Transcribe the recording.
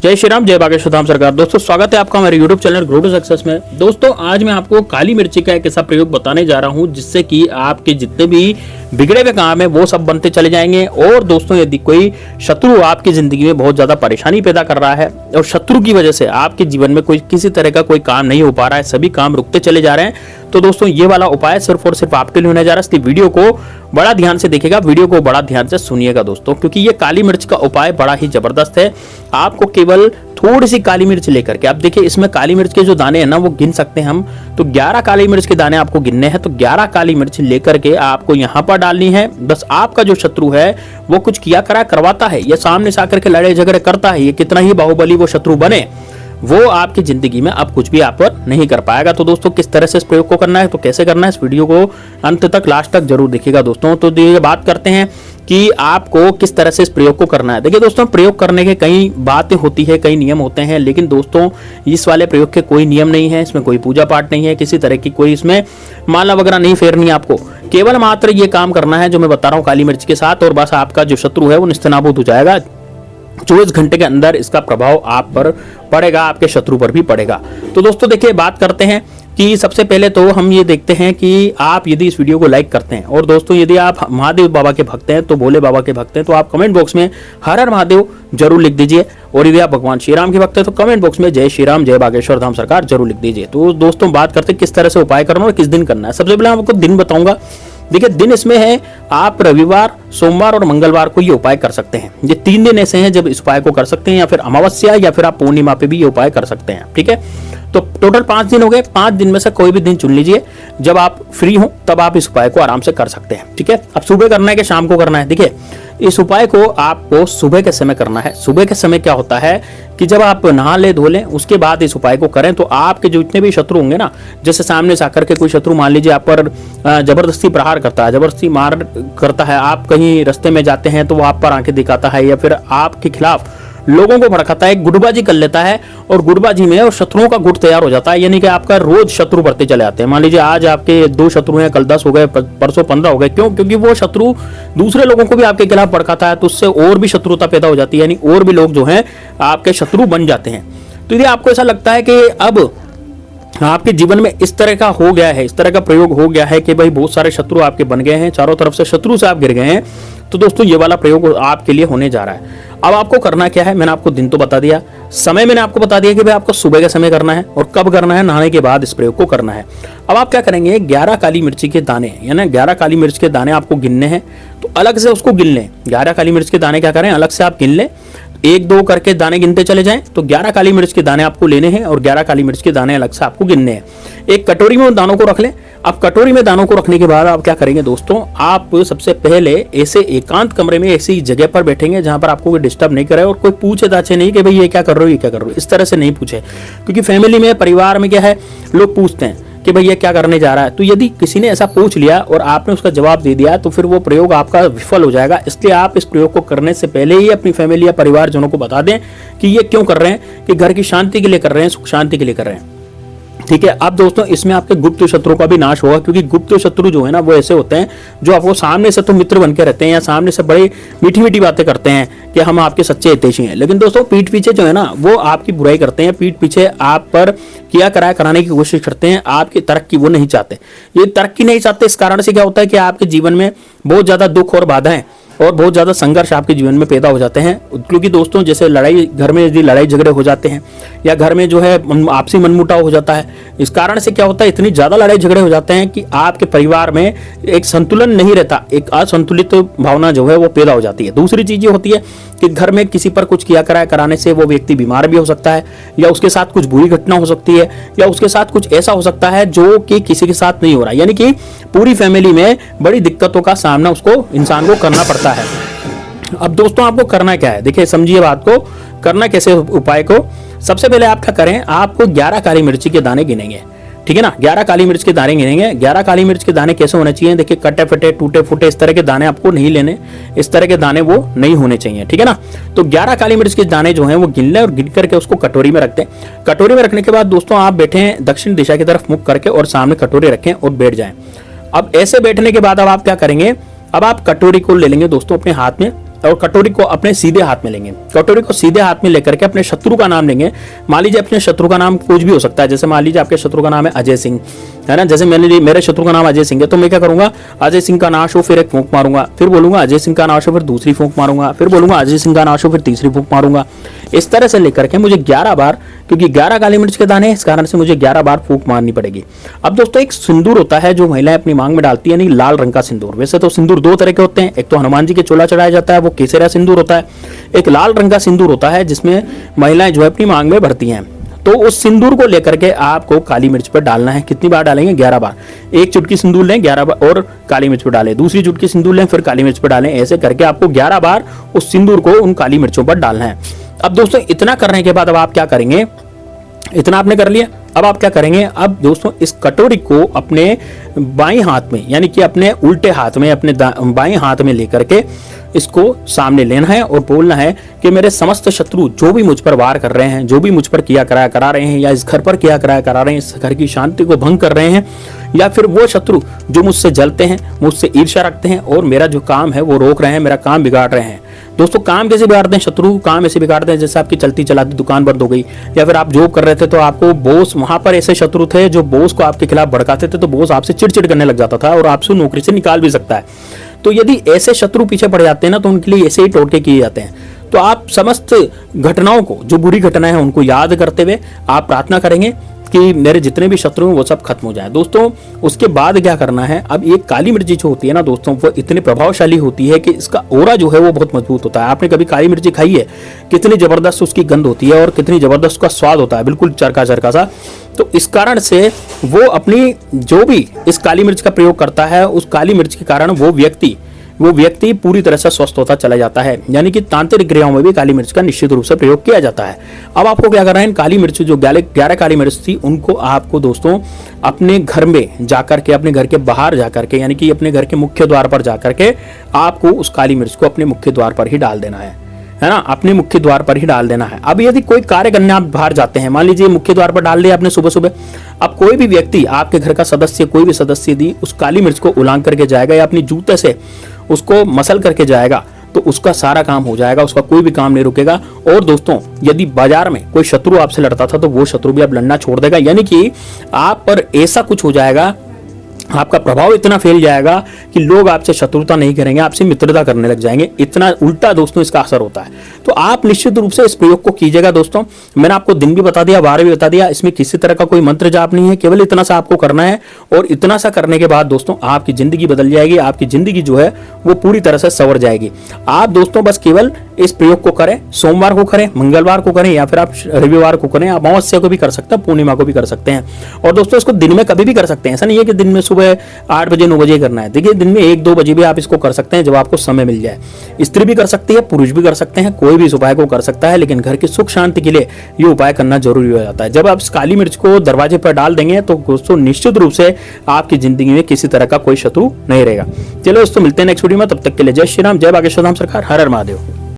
जय श्री राम, जय बागेश्वर धाम सरकार। दोस्तों स्वागत है आपका हमारे YouTube channel grow to success में। दोस्तों आज मैं आपको काली मिर्ची का एक ऐसा प्रयोग बताने जा रहा हूं जिससे कि आपके जितने भी बिगड़े हुए काम है वो सब बनते चले जाएंगे। और दोस्तों यदि कोई शत्रु आपकी जिंदगी में बहुत ज्यादा परेशानी पैदा कर रहा है और शत्रु की वजह से आपके जीवन में कोई किसी तरह का कोई काम नहीं हो पा रहा है, सभी काम रुकते चले जा रहे हैं, तो दोस्तों ये वाला उपाय सिर्फ और सिर्फ आपके लिए होने जा रहा है। इसलिए वीडियो को बड़ा ध्यान से देखिएगा, वीडियो को बड़ा ध्यान से सुनिएगा दोस्तों, क्योंकि ये काली मिर्च का उपाय बड़ा ही जबरदस्त है। आपको केवल थोड़ी सी काली मिर्च लेकर के, आप देखिए इसमें काली मिर्च के जो दाने हैं ना वो गिन सकते हैं हम, तो 11 काली मिर्च के दाने आपको गिनने हैं। तो 11 काली मिर्च लेकर के आपको यहाँ पर डालनी है। बस आपका जो शत्रु है वो कुछ किया करा करवाता है, ये सामने से आकर के लड़ाई झगड़े करता है, ये कितना ही बाहुबली वो शत्रु बने, वो आपकी जिंदगी में अब कुछ भी आप पर नहीं कर पाएगा। तो दोस्तों किस तरह से इस प्रयोग को करना है, तो कैसे करना है, इस वीडियो को अंत तक लास्ट तक जरूर देखिएगा दोस्तों। तो ये बात करते हैं कि आपको किस तरह से इस प्रयोग को करना है। देखिए दोस्तों, प्रयोग करने के कई बातें होती है, कई नियम होते हैं, लेकिन दोस्तों इस वाले प्रयोग के कोई नियम नहीं है, इसमें कोई पूजा पाठ नहीं है, किसी तरह की कोई इसमें माला वगैरह नहीं फेरनी। आपको केवल मात्र ये काम करना है जो मैं बता रहा हूँ काली मिर्च के साथ, और बस आपका जो शत्रु है वो निस्तेनाबूद हो जाएगा। 24 घंटे के अंदर इसका प्रभाव आप पर पड़ेगा, आपके शत्रु पर भी पड़ेगा। तो दोस्तों देखिए बात करते हैं कि सबसे पहले तो हम ये देखते हैं कि आप यदि इस वीडियो को लाइक करते हैं, और दोस्तों यदि आप महादेव बाबा के भक्त हैं, तो भोले बाबा के भक्त हैं, तो आप कमेंट बॉक्स में हर हर महादेव जरूर लिख दीजिए। और यदि आप भगवान श्री राम के भक्त हैं तो कमेंट बॉक्स में जय श्री राम, जय बागेश्वर धाम सरकार जरूर लिख दीजिए। तो दोस्तों बात करते हैं किस तरह से उपाय करना और किस दिन करना है। सबसे पहले आपको दिन बताऊंगा। देखिए दिन इसमें है, आप रविवार, सोमवार और मंगलवार को ये उपाय कर सकते हैं। ये 3 दिन ऐसे हैं जब इस उपाय को कर सकते हैं, या फिर अमावस्या या फिर आप पूर्णिमा पे भी ये उपाय कर सकते हैं। ठीक है, तो टोटल 5 दिन हो गए। 5 दिन में से कोई भी दिन चुन लीजिए, जब आप फ्री हो तब आप इस उपाय को आराम से कर सकते हैं। ठीक है, अब सुबह करना है कि शाम को करना है। देखिए इस उपाय को आपको सुबह के समय करना है। सुबह के समय क्या होता है कि जब आप नहा ले धो लें उसके बाद इस उपाय को करें, तो आपके जो इतने भी शत्रु होंगे ना, जैसे सामने से आकर के कोई शत्रु मान लीजिए आप पर जबरदस्ती प्रहार करता है, जबरदस्ती मार करता है, आप कहीं रास्ते में जाते हैं तो वो आप पर आंखें दिखाता है, या फिर आपके खिलाफ लोगों को भड़काता है, गुटबाजी कर लेता है, और गुटबाजी में और शत्रुओं का गुट तैयार हो जाता है, यानी कि आपका रोज शत्रु बढ़ते चले आते हैं। मान लीजिए आज आपके 2 शत्रु हैं, कल 10 हो गए, परसों 15 हो गए। क्यों? क्योंकि वो शत्रु दूसरे लोगों को भी आपके खिलाफ भड़काता है, तो उससे और भी शत्रुता पैदा हो जाती है, यानी और भी लोग जो हैं आपके शत्रु बन जाते हैं। तो यदि आपको ऐसा लगता है कि अब आपके जीवन में इस तरह का हो गया है, इस तरह का प्रयोग हो गया है कि भाई बहुत सारे शत्रु आपके बन गए हैं, चारों तरफ से शत्रु से आप गिर गए हैं, तो दोस्तों ये वाला प्रयोग आपके लिए होने जा रहा है। अब आपको करना क्या है, मैंने आपको दिन तो बता दिया, समय मैंने आपको बता दिया कि भाई आपको सुबह का समय करना है, और कब करना है, नहाने के बाद इस प्रयोग को करना है। अब आप क्या करेंगे, 11 काली मिर्ची के दाने, यानी 11 काली मिर्च के दाने आपको गिनने हैं, तो अलग से उसको गिन लें। 11 काली मिर्च के दाने क्या करें, अलग से आप गिन लें, 1-2 करके दाने गिनते चले जाएं। तो 11 काली मिर्च के दाने आपको लेने हैं, और 11 काली मिर्च के दाने अलग से आपको गिनने हैं। एक कटोरी में उन दानों को रख लें। अब कटोरी में दानों को रखने के बाद आप क्या करेंगे दोस्तों, आप सबसे पहले ऐसे एकांत कमरे में ऐसी जगह पर बैठेंगे जहां पर आपको कोई डिस्टर्ब नहीं करे, और कोई पूछे ताछे नहीं कि भाई ये क्या कर रहे हो, ये क्या कर रहे हो, इस तरह से नहीं पूछे। क्योंकि फैमिली में, परिवार में क्या है, लोग पूछते हैं कि भाई ये क्या करने जा रहा है। तो यदि किसी ने ऐसा पूछ लिया और आपने उसका जवाब दे दिया, तो फिर वो प्रयोग आपका विफल हो जाएगा। इसलिए आप इस प्रयोग को करने से पहले ही अपनी फैमिली या परिवारजनों को बता दें कि ये क्यों कर रहे हैं, कि घर की शांति के लिए कर रहे हैं, सुख शांति के लिए कर रहे हैं। ठीक है, अब दोस्तों इसमें आपके गुप्त शत्रु का भी नाश होगा, क्योंकि गुप्त शत्रु जो है ना वो ऐसे होते हैं जो आपको सामने से तो मित्र बन के रहते हैं, या सामने से बड़ी मीठी मीठी बातें करते हैं कि हम आपके सच्चे हितैषी हैं, लेकिन दोस्तों पीठ पीछे जो है ना वो आपकी बुराई करते हैं, पीठ पीछे आप पर किया कराया कराने की कोशिश करते हैं, आपकी तरक्की वो नहीं चाहते। ये तरक्की नहीं चाहते, इस कारण से क्या होता है कि आपके जीवन में बहुत ज्यादा दुख और बाधाएं और बहुत ज्यादा संघर्ष आपके जीवन में पैदा हो जाते हैं। क्योंकि दोस्तों जैसे लड़ाई, घर में यदि लड़ाई झगड़े हो जाते हैं, या घर में जो है आपसी मनमुटाव हो जाता है, इस कारण से क्या होता है, इतनी ज्यादा लड़ाई झगड़े हो जाते हैं कि आपके परिवार में एक संतुलन नहीं रहता, एक असंतुलित भावना जो है वो पैदा हो जाती है। दूसरी चीज ये होती है कि घर में किसी पर कुछ किया कराया कराने से वो व्यक्ति बीमार भी हो सकता है, या उसके साथ कुछ बुरी घटना हो सकती है, या उसके साथ कुछ ऐसा हो सकता है जो कि किसी के साथ नहीं हो रहा, यानी कि पूरी फैमिली में बड़ी दिक्कतों का सामना उसको, इंसान को करना पड़ता है। अब दोस्तों आपको करना क्या है, देखिए समझिए बात को, करना कैसे उपाय को। सबसे पहले आप क्या करें, आपको 11 काली मिर्ची के दाने गिनेंगे। ठीक है ना, 11 काली मिर्च के दाने गिनेंगे। 11 काली मिर्च के दाने कैसे होने चाहिए, देखिए कटे फटे, टूटे फूटे, इस तरह के दाने आपको नहीं लेने, इस तरह के दाने वो नहीं होने चाहिए। ठीक है ना, तो 11 काली मिर्च के दाने जो हैं वो गिन लें, और गिन करके उसको कटोरी में रख दें। कटोरी में रखने के बाद दोस्तों आप बैठे हैं दक्षिण दिशा की तरफ मुख करके, और सामने कटोरी रखें और बैठ जाएं। अब ऐसे बैठने के बाद अब आप क्या करेंगे, अब आप कटोरी को ले लेंगे दोस्तों अपने हाथ में, और कटोरी को अपने सीधे हाथ में लेंगे। कटोरी को सीधे हाथ में लेकर के अपने शत्रु का नाम लेंगे। मान लीजिए अपने शत्रु का नाम कुछ भी हो सकता है, जैसे मान लीजिए आपके शत्रु का नाम है अजय सिंह, है ना। जैसे मेरे शत्रु का नाम अजय सिंह है, तो मैं क्या करूंगा, अजय सिंह का नाश हो, फिर एक फूंक मारूंगा, फिर बोलूंगा अजय सिंह का नाश हो, फिर दूसरी फूंक मारूंगा, फिर बोलूंगा अजय सिंह का नाश हो, फिर तीसरी फूंक मारूंगा। इस तरह से लेकर के मुझे 11 बार, क्योंकि 11 काली मिर्च के दाने, इस कारण से मुझे 11 बार फूंक मारनी पड़ेगी। अब दोस्तों एक सिंदूर होता है जो महिलाएं अपनी मांग में डालती है, नहीं लाल रंग का सिंदूर। वैसे तो सिंदूर 2 तरह के होते हैं, एक तो हनुमान जी के चोला चढ़ाया जाता है, वो केसरिया सिंदूर होता है। एक लाल रंग का सिंदूर होता है जिसमें महिलाएं जो है अपनी मांग में भरती हैं। तो उस सिंदूर को लेकर के आपको काली मिर्च पर डालना है। कितनी बार डालेंगे? 11 बार। एक चुटकी सिंदूर लें 11 बार और काली मिर्च पर डालें, दूसरी चुटकी सिंदूर लें फिर काली मिर्च पर डालें। ऐसे करके आपको 11 बार उस सिंदूर को उन काली मिर्चों पर डालना है। अब दोस्तों इतना करने के बाद अब आप क्या करेंगे, इतना आपने कर लिया, अब आप क्या करेंगे, अब दोस्तों इस कटोरी को अपने बाएं हाथ में, यानी कि अपने उल्टे हाथ में, अपने बाएं हाथ में लेकर के इसको सामने लेना है और बोलना है कि मेरे समस्त शत्रु जो भी मुझ पर वार कर रहे हैं, जो भी मुझ पर किया कराया करा रहे हैं, या इस घर पर किया कराया करा रहे हैं, इस घर की शांति को भंग कर रहे हैं, या फिर वो शत्रु जो मुझसे जलते हैं, मुझसे ईर्ष्या रखते हैं और मेरा जो काम है वो रोक रहे हैं, मेरा काम बिगाड़ रहे हैं। दोस्तों काम कैसे बिगाड़ते हैं शत्रु? काम ऐसे बिगाड़ते हैं जैसे आपकी चलती चलाती दुकान बंद हो गई, या फिर आप जॉब कर रहे थे तो आपको बॉस, वहां पर ऐसे शत्रु थे जो बॉस को आपके खिलाफ भड़काते थे, तो बॉस आपसे चिड़चिड़ करने लग जाता था और आपसे नौकरी से निकाल भी सकता है। तो यदि ऐसे शत्रु पीछे पड़ जाते हैं ना, तो उनके लिए ऐसे ही टोटके किए जाते हैं। तो आप समस्त घटनाओं को, जो बुरी घटनाएं हैं उनको याद करते हुए आप प्रार्थना करेंगे कि मेरे जितने भी शत्रु हैं वो सब खत्म हो जाए। दोस्तों उसके बाद क्या करना है, अब ये काली मिर्ची जो होती है ना दोस्तों, वो इतनी प्रभावशाली होती है कि इसका ओरा जो है वो बहुत मजबूत होता है। आपने कभी काली मिर्ची खाई है? कितनी जबरदस्त उसकी गंध होती है और कितनी जबरदस्त उसका स्वाद होता है, बिल्कुल चरका चरका सा। तो इस कारण से वो अपनी, जो भी इस काली मिर्च का प्रयोग करता है, उस काली मिर्च के कारण वो व्यक्ति पूरी तरह से स्वस्थ होता चला जाता है। यानी कि तांत्रिक क्रियाओं में भी काली मिर्च का निश्चित रूप से प्रयोग किया जाता है। अब आपको क्या करना है, इन काली मिर्च जो 11 काली मिर्च थी उनको आपको दोस्तों अपने घर में जाकर के, अपने घर के बाहर जाकर के, यानी कि अपने घर के मुख्य द्वार पर जाकर के आपको उस काली मिर्च को अपने मुख्य द्वार पर ही डाल देना है ना, अपने मुख्य द्वार पर ही डाल देना है। अब यदि कोई कार्य करने आप बाहर जाते हैं, मान लीजिए मुख्य द्वार पर डाल दिया आपने सुबह सुबह, अब कोई भी व्यक्ति, आपके घर का सदस्य, कोई भी सदस्य यदि उस काली मिर्च को उलांग करके जाएगा या अपनी जूते से उसको मसल करके जाएगा, तो उसका सारा काम हो जाएगा, उसका कोई भी काम नहीं रुकेगा। और दोस्तों यदि बाजार में कोई शत्रु आपसे लड़ता था तो वो शत्रु भी अब लड़ना छोड़ देगा। यानी कि आप पर ऐसा कुछ हो जाएगा, आपका प्रभाव इतना फैल जाएगा कि लोग आपसे शत्रुता नहीं करेंगे, आपसे मित्रता करने लग जाएंगे। इतना उल्टा दोस्तों इसका असर होता है। तो आप निश्चित रूप से इस प्रयोग को कीजिएगा दोस्तों। मैंने आपको दिन भी बता दिया, वार भी बता दिया, इसमें किसी तरह का कोई मंत्र जाप नहीं है, केवल इतना सा आपको करना है। और इतना सा करने के बाद दोस्तों आपकी जिंदगी बदल जाएगी, आपकी जिंदगी जो है वो पूरी तरह से संवर जाएगी। आप दोस्तों बस केवल इस प्रयोग को करें, सोमवार को करें, मंगलवार को करें, या फिर आप रविवार को करें, आप अमावस्या को भी कर सकते हैं, पूर्णिमा को भी कर सकते हैं। और दोस्तों इसको दिन में कभी भी कर सकते हैं, ऐसा नहीं है कि दिन में सुबह 8 बजे 9 बजे करना है। देखिए दिन में 1-2 बजे भी आप इसको कर सकते हैं जब आपको समय मिल जाए। स्त्री भी कर सकती है, पुरुष भी कर सकते हैं, कोई भी इस उपाय को कर सकता है। लेकिन घर की सुख शांति के लिए ये उपाय करना जरूरी हो जाता है। जब आप इस काली मिर्च को दरवाजे पर डाल देंगे तो दोस्तों निश्चित रूप से आपकी जिंदगी में किसी तरह का कोई शत्रु नहीं रहेगा। चलो दोस्तों मिलते हैं नेक्स्ट वीडियो में, तब तक के लिए जय श्री राम, जय बागेश्वर धाम सरकार, हर हर महादेव।